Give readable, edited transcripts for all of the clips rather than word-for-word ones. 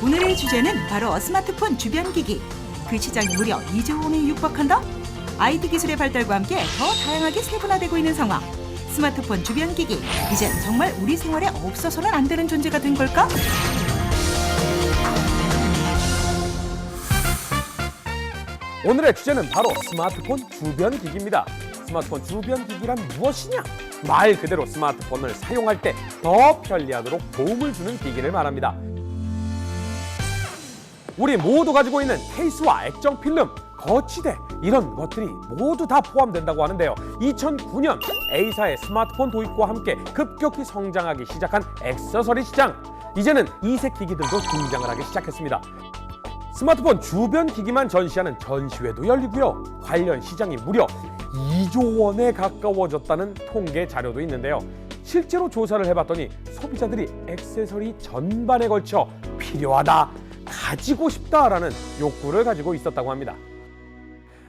오늘의 주제는 바로 스마트폰 주변 기기. 그 시장이 무려 2조 원에 육박한다? IT 기술의 발달과 함께 더 다양하게 세분화되고 있는 상황. 스마트폰 주변 기기, 이젠 정말 우리 생활에 없어서는 안 되는 존재가 된 걸까? 오늘의 주제는 바로 스마트폰 주변 기기입니다. 스마트폰 주변 기기란 무엇이냐? 말 그대로 스마트폰을 사용할 때 더 편리하도록 도움을 주는 기기를 말합니다. 우리 모두 가지고 있는 케이스와 액정 필름, 거치대 이런 것들이 모두 다 포함된다고 하는데요. 2009년 A사의 스마트폰 도입과 함께 급격히 성장하기 시작한 액세서리 시장. 이제는 이색 기기들도 등장을 하기 시작했습니다. 스마트폰 주변 기기만 전시하는 전시회도 열리고요. 관련 시장이 무려 2조 원에 가까워졌다는 통계 자료도 있는데요. 실제로 조사를 해봤더니 소비자들이 액세서리 전반에 걸쳐 필요하다, 가지고 싶다라는 욕구를 가지고 있었다고 합니다.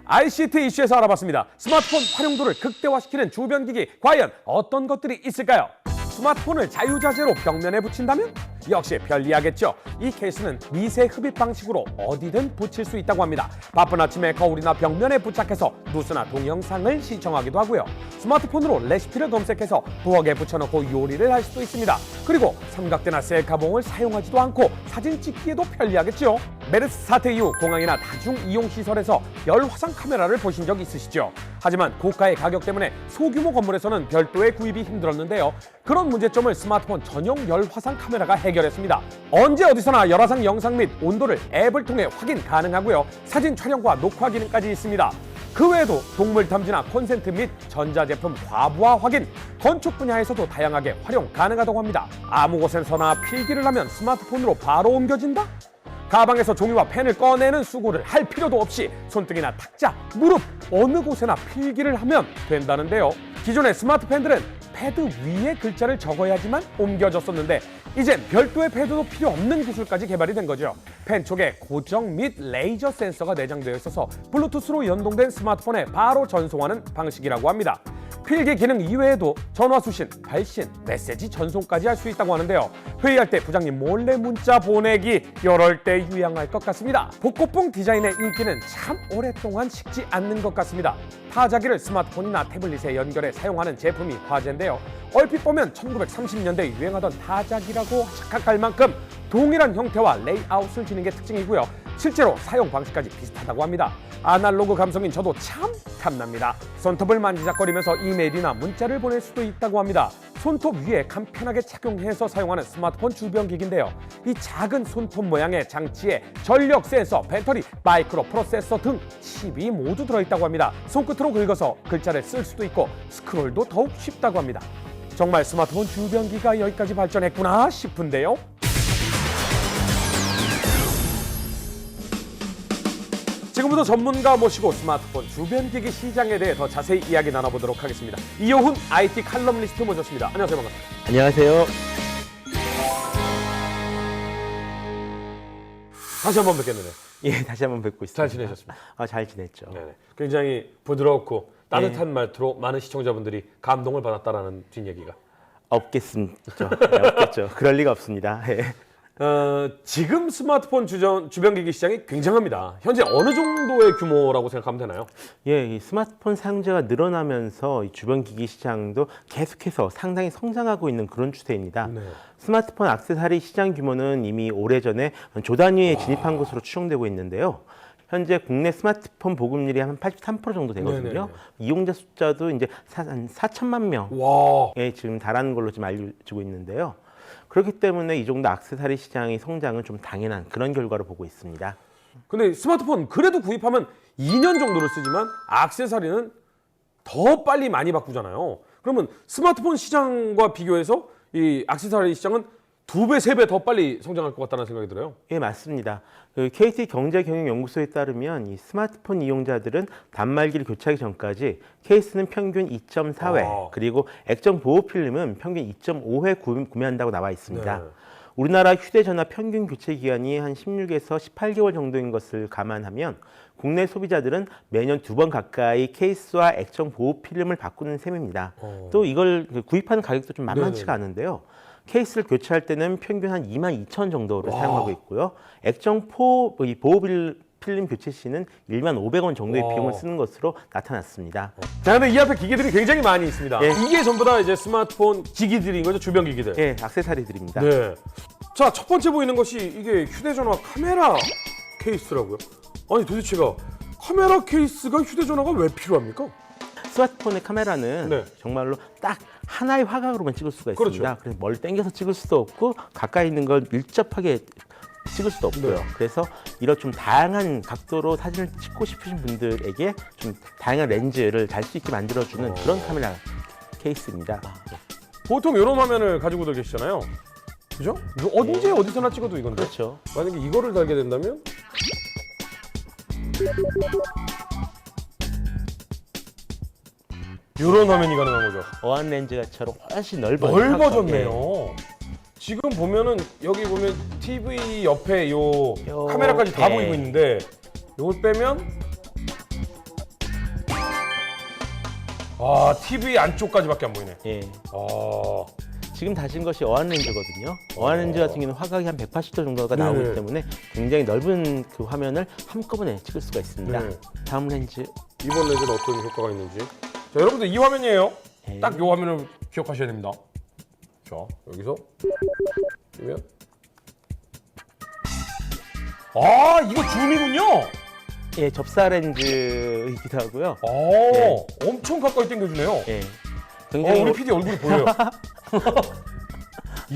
ICT 이슈에서 알아봤습니다. 스마트폰 활용도를 극대화시키는 주변 기기, 과연 어떤 것들이 있을까요? 스마트폰을 자유자재로 벽면에 붙인다면? 역시 편리하겠죠. 이 케이스는 미세 흡입 방식으로 어디든 붙일 수 있다고 합니다. 바쁜 아침에 거울이나 벽면에 부착해서 뉴스나 동영상을 시청하기도 하고요. 스마트폰으로 레시피를 검색해서 부엌에 붙여놓고 요리를 할 수도 있습니다. 그리고 삼각대나 셀카봉을 사용하지도 않고 사진 찍기에도 편리하겠죠. 메르스 사태 이후 공항이나 다중이용시설에서 열화상 카메라를 보신 적 있으시죠? 하지만 고가의 가격 때문에 소규모 건물에서는 별도의 구입이 힘들었는데요. 그런 문제점을 스마트폰 전용 열화상 카메라가 해결했습니다. 언제 어디서나 열화상 영상 및 온도를 앱을 통해 확인 가능하고요. 사진 촬영과 녹화 기능까지 있습니다. 그 외에도 동물 탐지나 콘센트 및 전자제품 과부하 확인, 건축 분야에서도 다양하게 활용 가능하다고 합니다. 아무 곳에서나 필기를 하면 스마트폰으로 바로 옮겨진다? 가방에서 종이와 펜을 꺼내는 수고를 할 필요도 없이 손등이나 탁자, 무릎 어느 곳에나 필기를 하면 된다는데요. 기존의 스마트펜들은 패드 위에 글자를 적어야지만 옮겨졌었는데 이젠 별도의 패드도 필요 없는 기술까지 개발이 된 거죠. 펜 쪽에 고정 및 레이저 센서가 내장되어 있어서 블루투스로 연동된 스마트폰에 바로 전송하는 방식이라고 합니다. 필기 기능 이외에도 전화 수신, 발신, 메시지 전송까지 할 수 있다고 하는데요. 회의할 때 부장님 몰래 문자 보내기 이럴 때 유용할 것 같습니다. 복고풍 디자인의 인기는 참 오랫동안 식지 않는 것 같습니다. 타자기를 스마트폰이나 태블릿에 연결해 사용하는 제품이 화제인데요. 얼핏 보면 1930년대에 유행하던 타자기라고 착각할 만큼 동일한 형태와 레이아웃을 지닌 게 특징이고요. 실제로 사용 방식까지 비슷하다고 합니다. 아날로그 감성인 저도 참 탐납니다. 손톱을 만지작거리면서 이메일이나 문자를 보낼 수도 있다고 합니다. 손톱 위에 간편하게 착용해서 사용하는 스마트폰 주변 기기인데요. 이 작은 손톱 모양의 장치에 전력 센서, 배터리, 마이크로 프로세서 등 칩이 모두 들어있다고 합니다. 손끝으로 긁어서 글자를 쓸 수도 있고 스크롤도 더욱 쉽다고 합니다. 정말 스마트폰 주변 기기가 여기까지 발전했구나 싶은데요. 지금부터 전문가 모시고 스마트폰 주변 기기 시장에 대해 더 자세히 이야기 나눠보도록 하겠습니다. 이효훈 IT 칼럼니스트 모셨습니다. 안녕하세요. 반갑습니다. 안녕하세요. 다시 한번 뵙겠는데. 예, 다시 한번 뵙고 있습니다. 잘 지내셨습니다? 잘 지냈죠. 네네. 굉장히 부드럽고 따뜻한 말투로 많은 시청자분들이 감동을 받았다라는 뒷얘기가. 없겠죠. 네, 없겠죠. 그럴 리가 없습니다. 예. 지금 스마트폰 주변 기기 시장이 굉장합니다. 현재 어느 정도의 규모라고 생각하면 되나요? 예, 이 스마트폰 사용자가 늘어나면서 이 주변 기기 시장도 계속해서 상당히 성장하고 있는 그런 추세입니다. 네. 스마트폰 액세서리 시장 규모는 이미 오래전에 조 단위에 진입한 것으로 추정되고 있는데요. 현재 국내 스마트폰 보급률이 한 83% 정도 되거든요. 네네네. 이용자 숫자도 이제 한 4천만 와. 명에 지금 달하는 걸로 지금 알려지고 있는데요. 그렇기 때문에 이 정도 액세서리 시장의 성장은 좀 당연한 그런 결과로 보고 있습니다. 근데 스마트폰 그래도 구입하면 2년 정도를 쓰지만 액세서리는 더 빨리 많이 바꾸잖아요. 그러면 스마트폰 시장과 비교해서 이 액세서리 시장은 2배, 3배 더 빨리 성장할 것 같다는 생각이 들어요. 예, 맞습니다. 그 KT 경제경영연구소에 따르면 이 스마트폰 이용자들은 단말기를 교체하기 전까지 케이스는 평균 2.4회, 그리고 액정 보호 필름은 평균 2.5회 구매한다고 나와 있습니다. 네. 우리나라 휴대전화 평균 교체 기간이 한 16에서 18개월 정도인 것을 감안하면 국내 소비자들은 매년 2번 가까이 케이스와 액정 보호 필름을 바꾸는 셈입니다. 또 이걸 구입하는 가격도 좀 만만치가 않은데요. 케이스를 교체할 때는 평균 한 22,000 정도를 와. 사용하고 있고요. 액정 이 보호 필름 교체 시는 15,000원 정도의 와. 비용을 쓰는 것으로 나타났습니다. 자, 근데 이 앞에 기기들이 굉장히 많이 있습니다. 예. 이게 전부 다 이제 스마트폰 기기들인 거죠, 주변 기기들. 예, 액세서리들입니다. 네. 자, 첫 번째 보이는 것이 이게 휴대전화 카메라 케이스라고요. 아니 도대체가 카메라 케이스가 휴대전화가 왜 필요합니까? 스마트폰의 카메라는 네. 정말로 딱 하나의 화각으로만 찍을 수가 있습니다. 그렇죠. 그래서 멀리 당겨서 찍을 수도 없고 가까이 있는 걸 밀접하게 찍을 수도 없고요. 네. 그래서 이런 좀 다양한 각도로 사진을 찍고 싶으신 분들에게 좀 다양한 렌즈를 잘 수 있게 만들어주는 그런 카메라 케이스입니다. 보통 이런 화면을 가지고들 계시잖아요. 그죠? 이거 언제 어디서나 찍어도 이건데. 그렇죠. 만약에 이거를 달게 된다면 이런 화면이 가능한 거죠. 어안 렌즈가처럼 훨씬 넓어요. 넓어졌네요. 지금 보면은 여기 보면 TV 옆에 요 카메라까지 다 네. 보이고 있는데 요걸 빼면 아 TV 안쪽까지밖에 안 보이네. 예. 아 지금 다신 것이 어안 렌즈거든요. 어안 렌즈 같은 경우는 화각이 한 180도 정도가 나오기 네. 때문에 굉장히 넓은 그 화면을 한꺼번에 찍을 수가 있습니다. 네. 다음 렌즈. 이번 렌즈는 어떤 효과가 있는지. 자 여러분들 이 화면이에요. 네. 딱 요 화면을 기억하셔야 됩니다. 자 여기서 보면 아 이거 줌이군요. 예, 접사 렌즈이기도 하고요. 아 네. 엄청 가까이 당겨주네요. 예. 굉장히 우리 PD 얼굴이 보여요.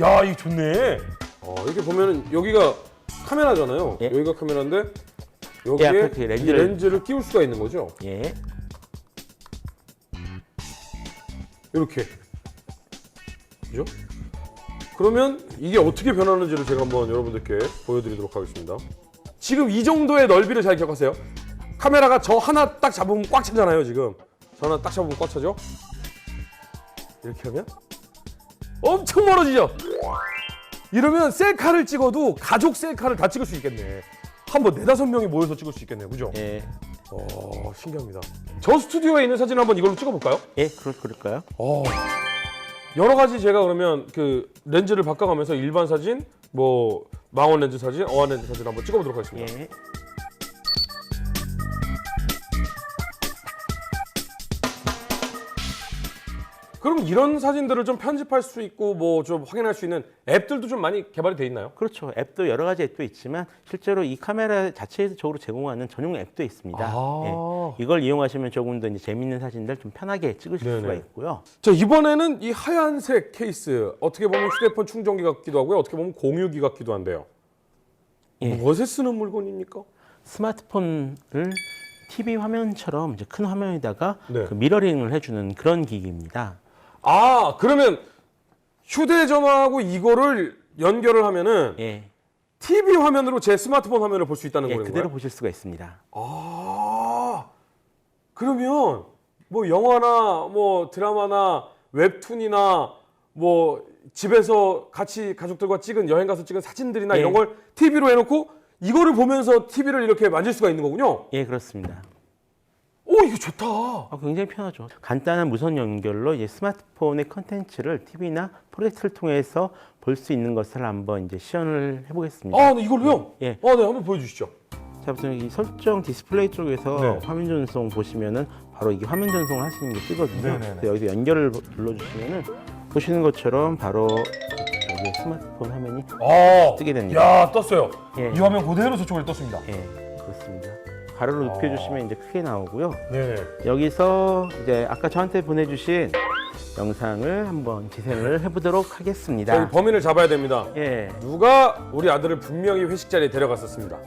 야, 이거 좋네. 이렇게 보면은 여기가 카메라잖아요. 예. 여기가 카메라인데 예, 여기에 앞에 그 이 렌즈를- 렌즈를 끼울 수가 있는 거죠. 예. 이렇게. 그죠? 그러면 이게 어떻게 변하는지를 제가 한번 여러분들께 보여드리도록 하겠습니다. 지금 이 정도의 넓이를 잘 기억하세요. 카메라가 저 하나 딱 잡으면 꽉 차잖아요, 지금. 저 하나 딱 잡으면 꽉 차죠? 이렇게 하면 엄청 멀어지죠? 이러면 셀카를 찍어도 가족 셀카를 다 찍을 수 있겠네. 한번 4-5명이 모여서 찍을 수 있겠네요. 그죠? 예. 신기합니다. 저 스튜디오에 있는 사진을 한번 이걸로 찍어볼까요? 예, 그럴까요? 여러 가지 제가 그러면 그 렌즈를 바꿔가면서 일반 사진, 뭐 망원 렌즈 사진, 어안 렌즈 사진 한번 찍어보도록 하겠습니다. 예. 그럼 이런 사진들을 좀 편집할 수 있고 뭐 좀 확인할 수 있는 앱들도 좀 많이 개발이 돼 있나요? 그렇죠. 앱도 여러 가지 앱도 있지만 실제로 이 카메라 자체적으로 제공하는 전용 앱도 있습니다. 아. 예. 이걸 이용하시면 조금 더 이제 재밌는 사진들 좀 편하게 찍으실 네네. 수가 있고요. 자 이번에는 이 하얀색 케이스 어떻게 보면 휴대폰 충전기 같기도 하고요. 어떻게 보면 공유기 같기도 한데요. 예. 무엇에 쓰는 물건입니까? 스마트폰을 TV 화면처럼 이제 큰 화면에다가 네. 그 미러링을 해주는 그런 기기입니다. 아 그러면 휴대전화하고 이거를 연결을 하면은 예. TV 화면으로 제 스마트폰 화면을 볼 수 있다는 예, 거예요? 그대로 보실 수가 있습니다. 아 그러면 뭐 영화나 뭐 드라마나 웹툰이나 뭐 집에서 같이 가족들과 찍은 여행 가서 찍은 사진들이나 예. 이런 걸 TV로 해놓고 이거를 보면서 TV를 이렇게 만질 수가 있는 거군요. 예, 그렇습니다. 오 이거 좋다. 굉장히 편하죠. 간단한 무선 연결로 이제 스마트폰의 컨텐츠를 TV나 프로젝터를 통해서 볼 수 있는 것을 한번 이제 시연을 해보겠습니다. 아 네, 이걸로요? 예. 네 한번 보여주시죠. 자, 우선 이 설정 디스플레이 쪽에서 네. 화면 전송 보시면은 바로 이게 화면 전송을 할 수 있는 게 뜨거든요. 네네네. 그래서 여기서 연결을 눌러주시면은 보시는 것처럼 바로 여기 스마트폰 화면이 뜨게 됩니다. 야 떴어요. 예. 이 화면 그대로 저쪽에 떴습니다. 예, 그렇습니다. 가로로 높여주시면 이제 크게 나오고요. 네. 여기서 이제 아까 저한테 보내주신 영상을 한번 재생을 해보도록 저희 하겠습니다. 범인을 잡아야 됩니다. 예, 누가 우리 아들을 분명히 회식 자리에 데려갔었습니다.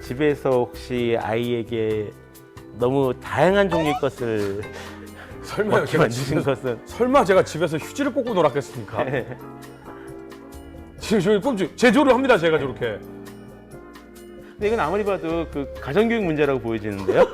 집에서 혹시 아이에게 너무 다양한 종류의 것을 설마 먹게 제가 만드신 집에서, 것은 설마 제가 집에서 휴지를 꽂고 놀았겠습니까? 예. 지금 저희 꼼지 제조를 합니다. 제가 저렇게. 근데 이건 아무리 봐도 그 가정교육 문제라고 보여지는데요.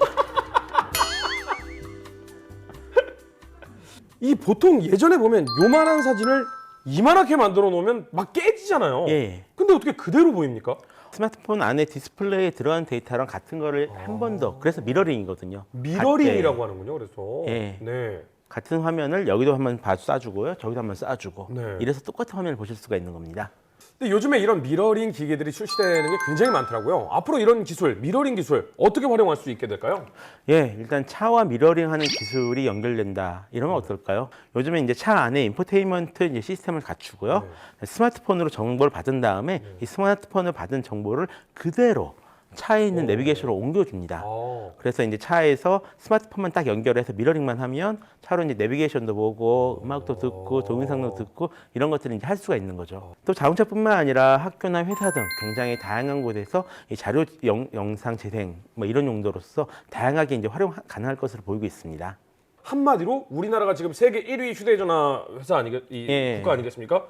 이 보통 예전에 보면 요만한 사진을 이만하게 만들어 놓으면 막 깨지잖아요. 예. 근데 어떻게 그대로 보입니까? 스마트폰 안에 디스플레이에 들어간 데이터랑 같은 거를 한 번 더. 그래서 미러링이거든요. 미러링이라고 하는군요. 그래서 예. 네. 같은 화면을 여기도 한번 쏴주고요. 저기도 한번 쏴주고. 네. 이래서 똑같은 화면을 보실 수가 있는 겁니다. 근데 요즘에 이런 미러링 기계들이 출시되는 게 굉장히 많더라고요. 앞으로 이런 기술, 미러링 기술 어떻게 활용할 수 있게 될까요? 예, 일단 차와 미러링하는 기술이 연결된다. 이러면 어떨까요? 요즘에 이제 차 안에 인포테인먼트 이제 시스템을 갖추고요. 스마트폰으로 정보를 받은 다음에 이 스마트폰을 받은 정보를 그대로 차에 있는 내비게이션으로 옮겨줍니다. 그래서 이제 차에서 스마트폰만 딱 연결해서 미러링만 하면 차로 이제 내비게이션도 보고 음악도 듣고 동영상도 듣고 이런 것들을 이제 할 수가 있는 거죠. 또 자동차뿐만 아니라 학교나 회사 등 굉장히 다양한 곳에서 이 자료 영상 재생 뭐 이런 용도로서 다양하게 이제 활용 가능할 것으로 보이고 있습니다. 한마디로 우리나라가 지금 세계 1위 휴대전화 회사 예. 국가 아니겠습니까?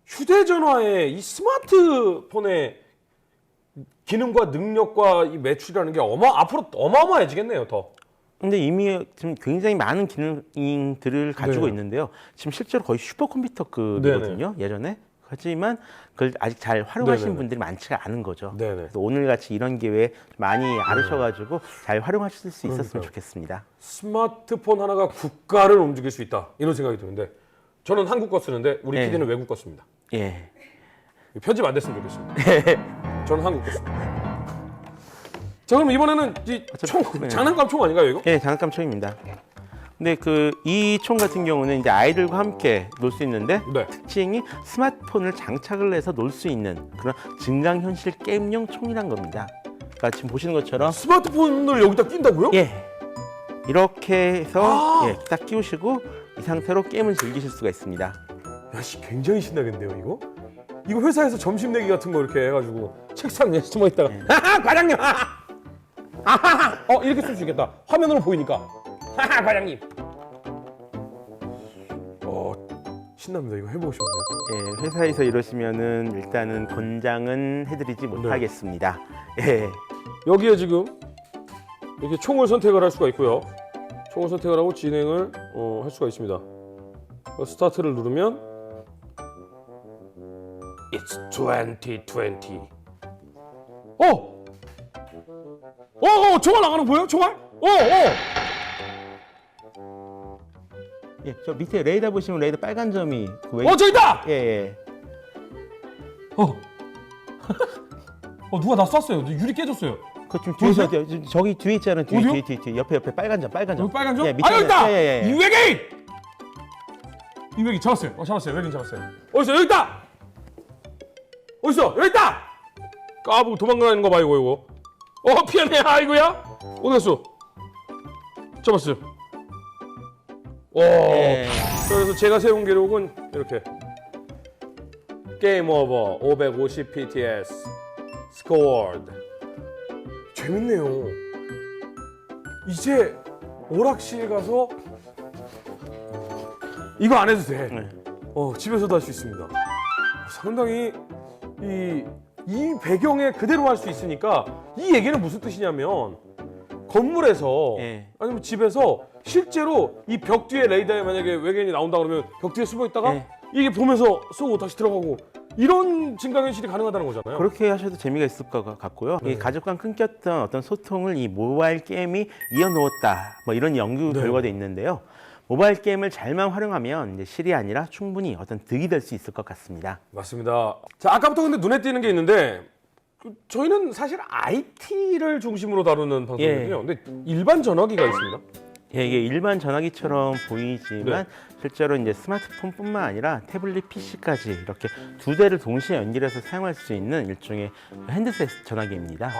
휴대전화의 이 스마트폰의 기능과 능력과 이 매출이라는 게 앞으로 어마어마해지겠네요, 더. 근데 이미 지금 굉장히 많은 기능들을 가지고 네. 있는데요. 지금 실제로 거의 슈퍼컴퓨터급이거든요. 예전에. 하지만 그걸 아직 잘 활용하시는 네네네. 분들이 많지가 않은 거죠. 네네. 그래서 오늘같이 이런 기회에 많이 알으셔가지고 잘 활용하실 수 있었으면 그러니까요. 좋겠습니다. 스마트폰 하나가 국가를 움직일 수 있다. 이런 생각이 드는데 저는 한국 거 쓰는데 우리 네. PD는 외국 거 씁니다. 예. 편집 안 됐으면 좋겠습니다. 저는 한국 거 씁니다. 자, 그럼 이번에는 이 총, 네. 장난감 총 아닌가요, 이거? 예, 장난감 총입니다. 근데 이 총 같은 경우는 이제 아이들과 함께 놀 수 있는데 네. 특징이 스마트폰을 장착을 해서 놀 수 있는 그런 증강현실 게임용 총이란 겁니다. 그러니까 지금 보시는 것처럼 스마트폰을 여기다 낀다고요? 예 이렇게 해서 아! 예, 딱 끼우시고 이 상태로 게임을 즐기실 수가 있습니다. 야, 씨, 굉장히 신나겠네요, 이거? 이거 회사에서 점심 내기 같은 거 이렇게 해가지고 책상 위에 숨어 있다가 하하 과장님 하하 이렇게 쓸 수 있겠다. 화면으로 보이니까 하하 과장님. 신납니다. 이거 해보고 싶네요. 예, 회사에서 이러시면은 일단은 권장은 해드리지 못하겠습니다. 예. 여기에 지금 이렇게 총을 선택을 할 수가 있고요. 총을 선택을 하고 진행을 할 수가 있습니다. 스타트를 누르면 It's 2020. 총알 나가는 거 보여요? 총알? 예, 저 밑에 레이더 보시면 레이더 빨간 점이 그 저기다! 예, 예. 누가 나 쐈어요. 유리 깨졌어요. 그 좀 뒤에서 저기 뒤에 있잖아요. 어디요? 뒤에 옆에 빨간 점. 여기 빨간 점? 예, 밑에 여기 있다! 예. 이 외계인! 이 외계인 잡았어요. 외계인 잡았어요. 어딨어? 여기 있다! 어딨어? 여기 있다! 까불고 도망가는 거 봐, 이거. 피하네. 아이고야. 어디 갔어? 잡았어요. 예. 자, 그래서 제가 세운 기록은 이렇게 게임 오버 550 PTS 스코어드. 재밌네요. 이제 오락실 가서 이거 안 해도 돼. 네. 집에서도 할 수 있습니다. 상당히 이 배경에 그대로 할 수 있으니까 이 얘기는 무슨 뜻이냐면 건물에서 예. 아니면 집에서 실제로 이 벽 뒤에 레이더에 만약에 외계인이 나온다 그러면 벽 뒤에 숨어 있다가 예. 이게 보면서 쏘고 다시 들어가고 이런 증강현실이 가능하다는 거잖아요. 그렇게 하셔도 재미가 있을 것 같고요. 이 가족과 끊겼던 어떤 소통을 이 모바일 게임이 이어놓았다. 뭐 이런 연구 결과도 있는데요. 모바일 게임을 잘만 활용하면 이제 실이 아니라 충분히 어떤 득이 될 수 있을 것 같습니다. 맞습니다. 자, 아까부터 근데 눈에 띄는 게 있는데 저희는 사실 IT를 중심으로 다루는 방송이거든요. 근데 일반 전화기가 있습니다. 예, 이게 일반 전화기처럼 보이지만 실제로 이제 스마트폰뿐만 아니라 태블릿 PC까지 이렇게 두 대를 동시에 연결해서 사용할 수 있는 일종의 핸드셋 전화기입니다.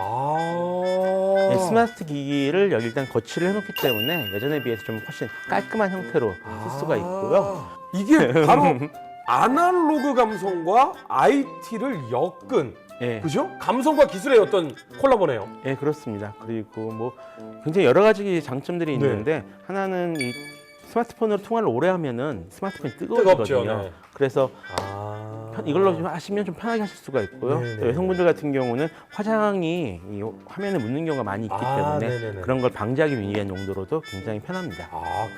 예, 스마트 기기를 여기 일단 거치를 해놓기 때문에 예전에 비해서 좀 훨씬 깔끔한 형태로 쓸 수가 있고요. 이게 바로 아날로그 감성과 IT를 엮은 예, 그죠? 감성과 기술의 어떤 콜라보네요. 예, 그렇습니다. 그리고 뭐 굉장히 여러 가지 장점들이 있는데 하나는 이 스마트폰으로 통화를 오래 하면은 스마트폰이 뜨거워지거든요. 뜨겁죠, 네. 그래서 이걸로 좀 하시면 좀 편하게 하실 수가 있고요. 또 여성분들 같은 경우는 화장이 이 화면에 묻는 경우가 많이 있기 때문에 네네네. 그런 걸 방지하기 위한 용도로도 굉장히 편합니다.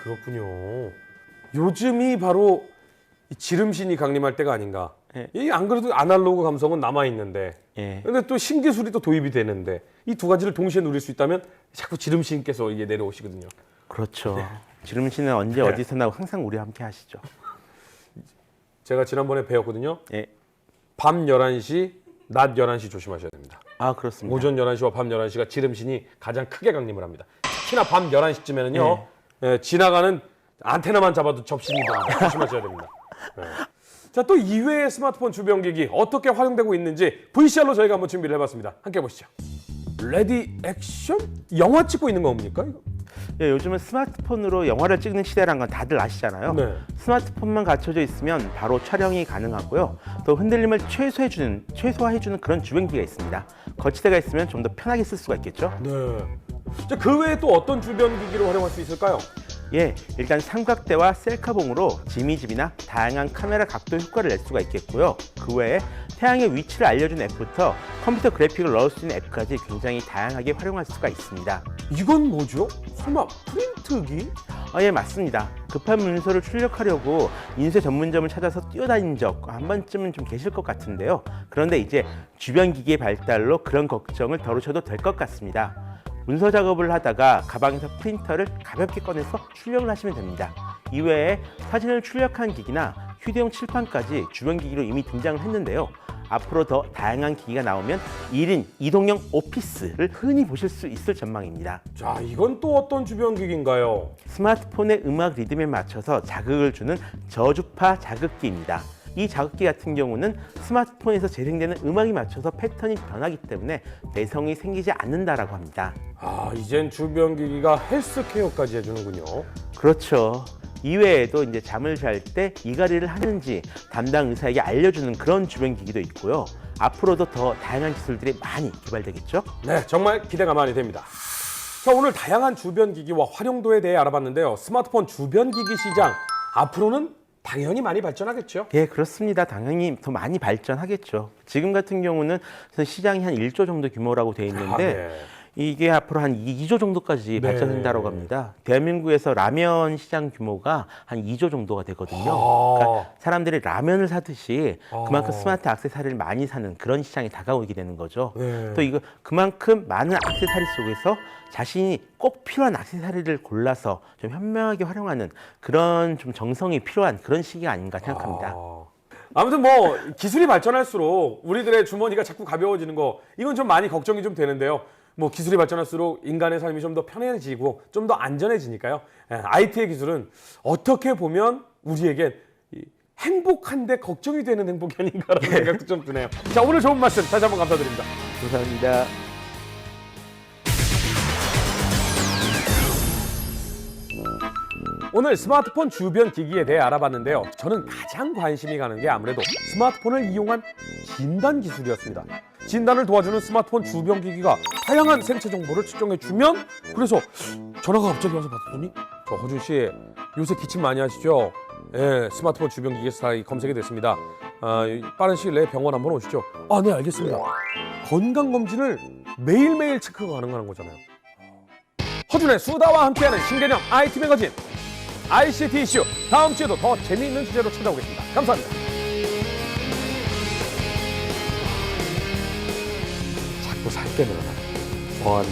그렇군요. 요즘이 바로 이 지름신이 강림할 때가 아닌가. 예. 이 안 그래도 아날로그 감성은 남아 있는데, 예. 근데 또 신기술이 또 도입이 되는데 이 두 가지를 동시에 누릴 수 있다면 자꾸 지름신께서 이게 내려오시거든요. 그렇죠. 지름신은 언제 네. 어디서나 항상 우리와 함께 하시죠. 제가 지난번에 배웠거든요. 예. 밤 11시, 낮 11시 조심하셔야 됩니다. 아, 그렇습니다. 오전 11시와 밤 11시가 지름신이 가장 크게 강림을 합니다. 특히나 밤 11시쯤에는요. 지나가는 안테나만 잡아도 접신이 됩니다. 조심하셔야 됩니다. 네. 자, 또 이외의 스마트폰 주변기기 어떻게 활용되고 있는지 VCR로 저희가 한번 준비를 해봤습니다. 함께 보시죠. 레디 액션? 영화 찍고 있는 겁니까? 이거? 예, 요즘은 스마트폰으로 영화를 찍는 시대란 건 다들 아시잖아요. 네. 스마트폰만 갖춰져 있으면 바로 촬영이 가능하고요. 또 흔들림을 최소화해주는 그런 주변기기가 있습니다. 거치대가 있으면 좀 더 편하게 쓸 수가 있겠죠. 네. 자, 그 외에 또 어떤 주변기기를 활용할 수 있을까요? 예, 일단 삼각대와 셀카봉으로 지미집이나 다양한 카메라 각도 효과를 낼 수가 있겠고요. 그 외에 태양의 위치를 알려준 앱부터 컴퓨터 그래픽을 넣을 수 있는 앱까지 굉장히 다양하게 활용할 수가 있습니다. 이건 뭐죠? 설마 프린트기? 예, 맞습니다. 급한 문서를 출력하려고 인쇄 전문점을 찾아서 뛰어다닌 적 한 번쯤은 좀 계실 것 같은데요. 그런데 이제 주변 기기의 발달로 그런 걱정을 덜으셔도 될 것 같습니다. 문서 작업을 하다가 가방에서 프린터를 가볍게 꺼내서 출력을 하시면 됩니다. 이외에 사진을 출력한 기기나 휴대용 칠판까지 주변 기기로 이미 등장을 했는데요. 앞으로 더 다양한 기기가 나오면 1인 이동형 오피스를 흔히 보실 수 있을 전망입니다. 자, 이건 또 어떤 주변기기인가요? 스마트폰의 음악 리듬에 맞춰서 자극을 주는 저주파 자극기입니다. 이 자극기 같은 경우는 스마트폰에서 재생되는 음악에 맞춰서 패턴이 변하기 때문에 내성이 생기지 않는다라고 합니다. 아, 이젠 주변기기가 헬스케어까지 해주는군요. 그렇죠. 이외에도 이제 잠을 잘 때 이갈이를 하는지 담당 의사에게 알려주는 그런 주변 기기도 있고요. 앞으로도 더 다양한 기술들이 많이 개발되겠죠? 네, 정말 기대가 많이 됩니다. 자, 오늘 다양한 주변기기와 활용도에 대해 알아봤는데요. 스마트폰 주변기기 시장, 앞으로는 당연히 많이 발전하겠죠? 예, 그렇습니다. 당연히 더 많이 발전하겠죠. 지금 같은 경우는 시장이 한 1조 정도 규모라고 되어 있는데 이게 앞으로 한 2조 정도까지 발전된다고 합니다. 대한민국에서 라면 시장 규모가 한 2조 정도가 되거든요. 그러니까 사람들이 라면을 사듯이 그만큼 스마트 액세서리를 많이 사는 그런 시장이 다가오게 되는 거죠. 또 이거 그만큼 많은 액세서리 속에서 자신이 꼭 필요한 액세서리를 골라서 좀 현명하게 활용하는 그런 좀 정성이 필요한 그런 시기가 아닌가 생각합니다. 아무튼 뭐 기술이 발전할수록 우리들의 주머니가 자꾸 가벼워지는 거 이건 좀 많이 걱정이 좀 되는데요. 뭐 기술이 발전할수록 인간의 삶이 좀 더 편해지고 좀 더 안전해지니까요. IT의 기술은 어떻게 보면 우리에겐 행복한데 걱정이 되는 행복이 아닌가라는 생각도 좀 드네요. 자, 오늘 좋은 말씀 다시 한번 감사드립니다. 감사합니다. 오늘 스마트폰 주변 기기에 대해 알아봤는데요. 저는 가장 관심이 가는 게 아무래도 스마트폰을 이용한 진단 기술이었습니다. 진단을 도와주는 스마트폰 주변 기기가 다양한 생체 정보를 측정해주면 그래서 전화가 갑자기 와서 받았더니 저 허준 씨 요새 기침 많이 하시죠? 예, 스마트폰 주변 기기에서 다 검색이 됐습니다. 빠른 시일 내에 병원 한번 오시죠. 아, 네, 알겠습니다. 건강검진을 매일매일 체크가 가능한 거잖아요. 허준의 수다와 함께하는 신개념 IT 매거진 ICT 이슈, 다음 주에도 더 재미있는 주제로 찾아오겠습니다. 감사합니다. 자꾸 살 빼느라 뭐하는